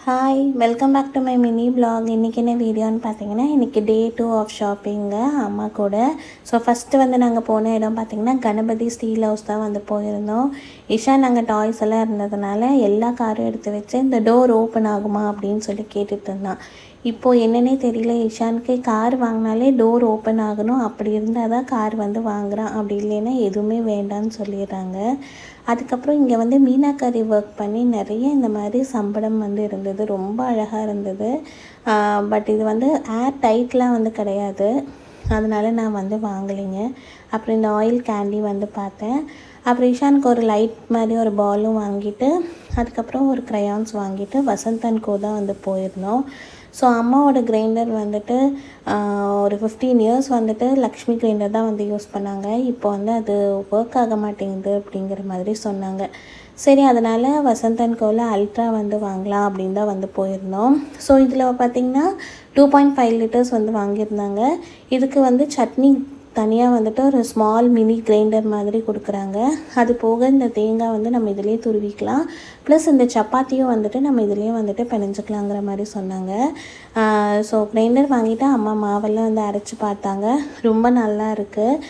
Hi welcome back to my mini vlog. இன்றைக்கி என்ன வீடியோன்னு பார்த்தீங்கன்னா, இன்றைக்கி டே 2 ஆஃப் ஷாப்பிங்கு அம்மா கூட. ஸோ ஃபஸ்ட்டு வந்து நாங்கள் போன இடம் பார்த்திங்கன்னா கணபதி ஸ்டீல் ஹவுஸ் தான் வந்து போயிருந்தோம். இஷா நாங்கள் டாய்ஸ் எல்லாம் இருந்ததுனால எல்லா காரும் எடுத்து வச்சு இந்த டோர் ஓப்பன் ஆகுமா அப்படின்னு சொல்லி கேட்டுட்டு இருந்தான். இப்போது என்னன்னே தெரியல, இஷானுக்கு கார் வாங்கினாலே டோர் ஓப்பன் ஆகணும், அப்படி இருந்தால் தான் கார் வந்து வாங்குகிறான், அப்படி இல்லைன்னா எதுவுமே வேண்டான்னு சொல்லிடுறாங்க. அதுக்கப்புறம் இங்கே வந்து மீனாக்கரி ஒர்க் பண்ணி நிறைய இந்த மாதிரி சம்படம் வந்து இருந்தது, ரொம்ப அழகாக இருந்தது. பட் இது வந்து ஏர் டைட்லாம் வந்து கிடையாது, அதனால் நான் வந்து வாங்கலைங்க. அப்புறம் இந்த ஆயில் கேண்டி வந்து பார்த்தேன். அப்புறம் இஷானுக்கு ஒரு லைட் மாதிரி ஒரு பாலும் வாங்கிட்டு, அதுக்கப்புறம் ஒரு க்ரையான்ஸ் வாங்கிட்டு வசந்த் அண்ட் கோ தான் வந்து போயிருந்தோம். ஸோ அம்மாவோட கிரைண்டர் வந்துட்டு ஒரு 15 இயர்ஸ் வந்துட்டு லக்ஷ்மி கிரைண்டர் தான் வந்து யூஸ் பண்ணாங்க. இப்போ வந்து அது ஒர்க் ஆக மாட்டேங்குது அப்படிங்கிற மாதிரி சொன்னாங்க. சரி, அதனால் வசந்த் அண்ட் கோவில் அல்ட்ரா வந்து வாங்கலாம் அப்படின்னு தான் வந்து போயிருந்தோம். ஸோ இதில் பார்த்திங்கன்னா 2.5 லிட்டர்ஸ் வந்து வாங்கியிருந்தாங்க. இதுக்கு வந்து சட்னி தனியாக வந்துட்டு ஒரு ஸ்மால் மினி கிரைண்டர் மாதிரி கொடுக்குறாங்க. அது போக இந்த தேங்காய் வந்து நம்ம இதிலே துருவிக்கலாம், ப்ளஸ் இந்த சப்பாத்தியும் வந்துட்டு நம்ம இதிலே வந்துட்டு பிணைஞ்சிக்கலாங்கிற மாதிரி சொன்னாங்க. ஸோ கிரைண்டர் வாங்கிட்டு அம்மா மாவெல்லாம் வந்து அரைச்சி பார்த்தாங்க, ரொம்ப நல்லா இருக்குது.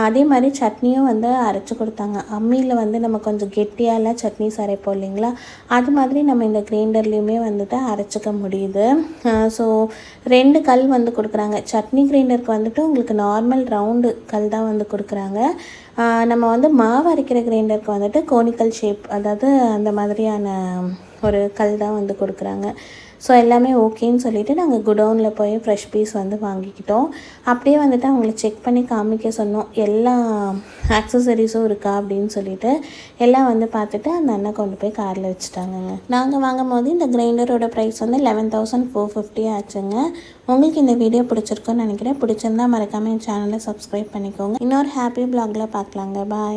அதே மாதிரி சட்னியும் வந்து அரைச்சி கொடுத்தாங்க. அம்மியில் வந்து நம்ம கொஞ்சம் கெட்டியாலாம் சட்னி அரைப்போம் இல்லைங்களா, அது மாதிரி நம்ம இந்த கிரைண்டர்லேயுமே வந்துட்டு அரைச்சிக்க முடியுது. ஸோ 2 கல் வந்து கொடுக்குறாங்க. சட்னி கிரைண்டருக்கு வந்துட்டு உங்களுக்கு நார்மல் ரவுண்டு கல் தான் வந்து கொடுக்குறாங்க. நம்ம வந்து மாவு அரைக்கிற கிரைண்டருக்கு வந்துட்டு கோனிக்கல் ஷேப், அதாவது அந்த மாதிரியான ஒரு கல் தான் வந்து கொடுக்குறாங்க. ஸோ எல்லாமே ஓகேன்னு சொல்லிவிட்டு நாங்கள் குடவுனில் போய் ஃப்ரெஷ் பீஸ் வந்து வாங்கிக்கிட்டோம். அப்படியே வந்துட்டு அவங்கள செக் பண்ணி காமிக்க சொன்னோம், எல்லா ஆக்சசரிஸும் இருக்கா அப்படின்னு சொல்லிட்டு எல்லாம் வந்து பார்த்துட்டு அந்த அண்ணன் கொண்டு போய் காரில் வச்சுட்டாங்கங்க. நாங்கள் வாங்கும் போது இந்த கிரைண்டரோட ப்ரைஸ் வந்து 11,450 ஆச்சுங்க. உங்களுக்கு இந்த வீடியோ பிடிச்சிருக்குன்னு நினைக்கிறேன். பிடிச்சிருந்தா மறக்காமல் என் சேனலை சப்ஸ்கிரைப் பண்ணிக்கோங்க. இன்னொரு ஹாப்பி vlogல பார்க்கலாங்க. பாய்.